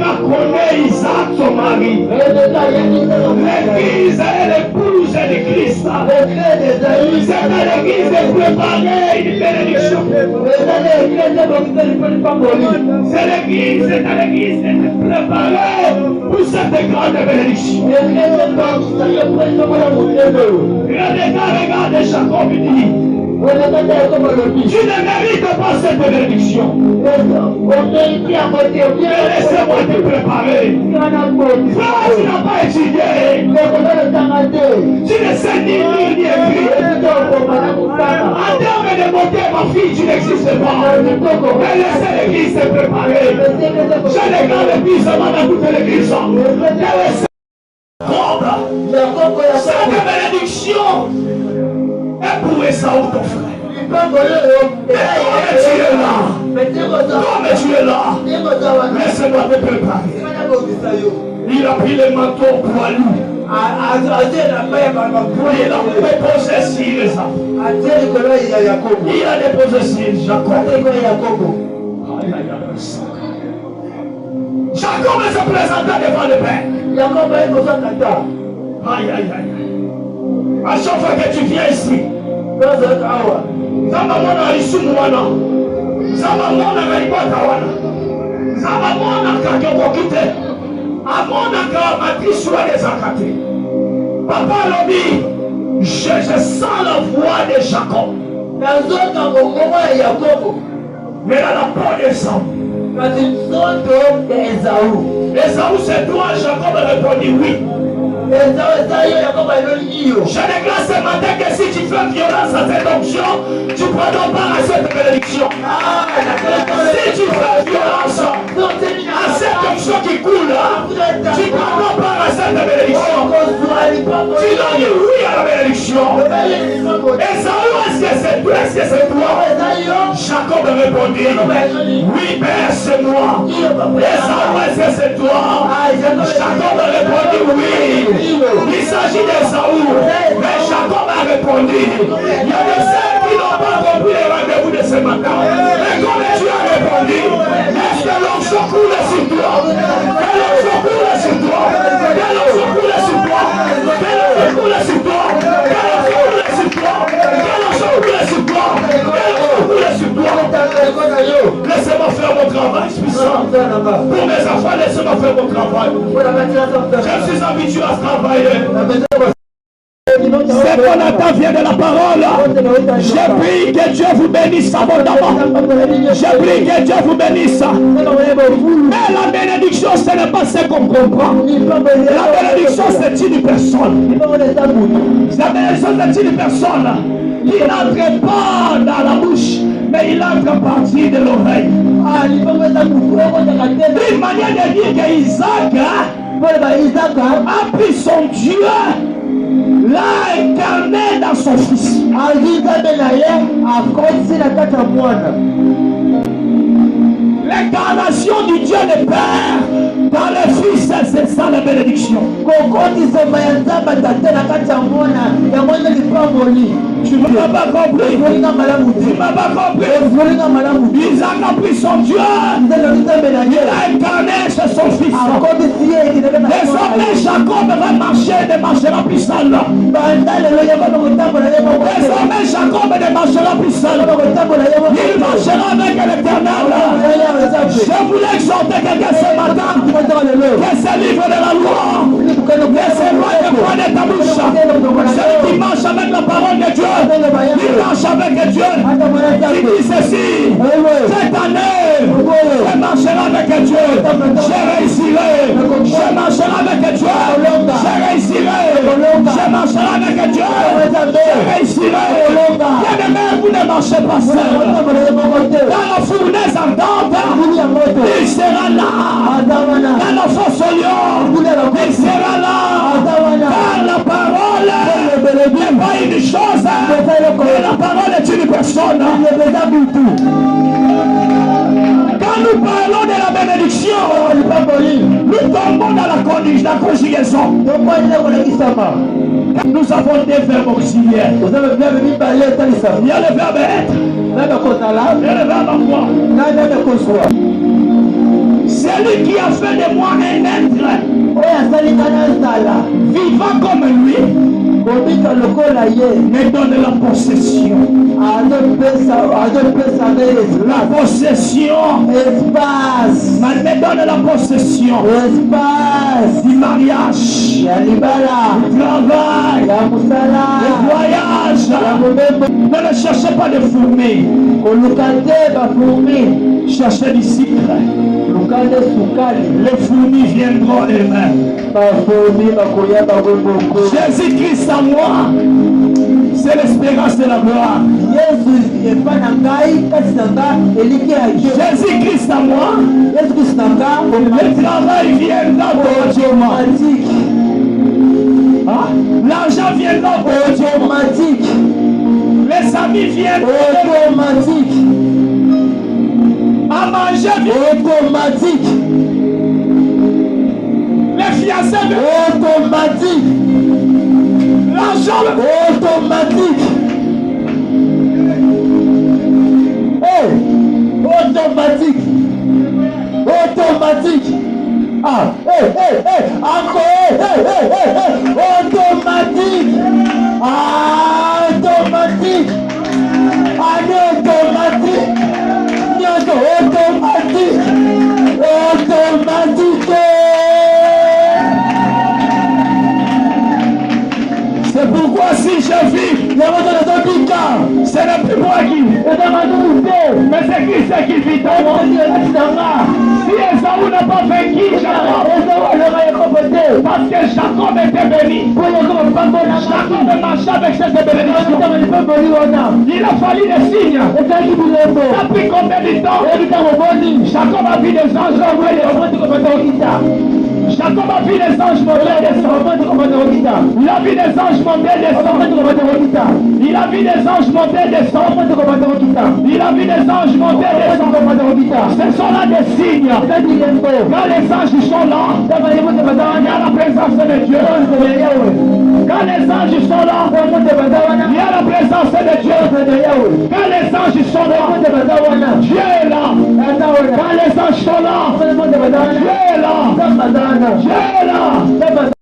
Rebecca connaît Isaac, son mari. L'église est l'épouse de Christ. C'est l'église de préparer une bénédiction. C'est l'église de préparer pour cette grande bénédiction. Regarde Jacob dit. Tu ne mérites pas cette bénédiction. Laissez-moi te préparer. Frère, tu n'as pas étudié. Tu ne sais ni lire ni écrire. En termes de beauté, ma fille, tu n'existes pas. Mais laissez l'église te préparer. Je déclare le puissant dans toute l'église. Cette bénédiction est pour Esaü, ton frère. Mais comme tu es là, laisse-moi te préparer. Il a pris le manteau poilu. Il a déposé sur les arbres. Il a déposé sur Jacob. Jacob se présenta devant le Père. Aïe, aïe, aïe. À chaque fois que tu viens ici, Zamamona Isumuana, Zamamona Raibawana, Zamamona Kakokite, Amona Kamatiswa des Akate. Papa Lobi, je sens la voix de Jacob. Mais dans la peau d'Esaü. Esaü, c'est toi, Jacob répondit oui. Je déclare ce matin que si tu fais violence à cette onction, tu prends part à cette bénédiction. Si tu fais violence à cette onction qui coule, tu prends part à cette bénédiction. Tu donnes oui à la bénédiction. Esaü, est-ce que c'est toi? Est-ce que c'est toi? Jacob répondit, oui Père, c'est moi. Esaü, est-ce que c'est toi? Jacob répondit, oui. Il s'agit d'Esaü, mais Jacob a répondu. Il y a des ceux qui n'ont pas compris les rendez-vous de ce matin. Mais comme tu as répondu, est-ce que l'onction coule sur toi? Que l'onction coule sur toi? Que l'onction coule sur toi? Que l'onction coule sur toi? Que l'onction coule sur toi? Que l'onction coule sur toi? Que l'onction coule sur toi? Laissez-moi faire mon travail, puissant. Pour mes enfants, laissez-moi faire mon travail. Je suis habitué à travailler. C'est qu'on attend vient de la parole. Je prie que Dieu vous bénisse abondamment. Je prie que Dieu vous bénisse. Mais la bénédiction, ce n'est pas ce qu'on comprend. La bénédiction, c'est une personne. La bénédiction, c'est une personne qui n'entre pas dans la bouche, mais il entre à partir de l'oreille. Une manière de dire que Isaac a pris son Dieu, l'a incarné dans son fils. L'incarnation du Dieu de Père dans le Fils, c'est ça la bénédiction. Tu ne m'as pas compris. Tu ne m'as pas compris. Isaac a pris son Dieu. Il a incarné chez son fils. Désormais, Jacob va marcher, ne marchera plus seul. Désormais, Jacob ne marchera plus seul. Il marchera avec l'Éternel. Je voulais exhorter quelqu'un ce matin que ce livre de la loi, que ces lois de foi de ta bouche, celui qui marche avec la parole de Dieu, il marche avec Dieu, il dit ceci, cette année, je marcherai avec Dieu, je réussirai, je marcherai avec Dieu, je réussirai, je marcherai avec Dieu, je réussirai. Bien-aimé, vous ne marchez pas seul. Dans la fournaise ardente, il sera là. Dans la fosse au lion, il sera là. Car la parole n'est pas une chose, mais la parole est une personne. Quand nous parlons de la bénédiction, nous tombons dans la conjugaison. Nous avons des verbes auxiliaires. Il y a le verbe être. Il y a le verbe avoir. C'est Celui qui a fait de moi un être vivant comme lui me donne la possession. La possession me donne la possession du mariage, du travail, du voyage. Ne cherchez pas de fourmis, cherchez du sucre. Les fourmis viendront eux-mêmes. Jésus-Christ en moi, c'est l'espérance de la gloire. Jésus-Christ en moi, le travail viendra automatique. L'argent viendra automatique. Les amis viennent automatique. À manger automatique. Les fiancés automatique. L'argent automatique. Automatique. Automatique. Automatique. Automatique. Automatique. C'est pourquoi si je vis, ce n'est plus moi qui, mais c'est Christ qui vit dans moi. Si Esaü n'a pas vaincu Jacob, parce que Jacob était béni, Jacob marchait avec cette bénédiction. Il a fallu des signes. Ça a pris combien de temps? Jacob a vu des anges Jacob a vu les anges monter descendre. Il a vu des anges monter descendre. Il a vu des anges monter descendre. Il a vu des anges monter descendre. Ce sont là des signes. Quand les anges sont là, il y a la présence de Dieu. Quand les anges sont là, il y a la présence de Dieu. Quand les anges sont là, Dieu est là. Quand les anges sont là, Dieu est là. Dieu est là.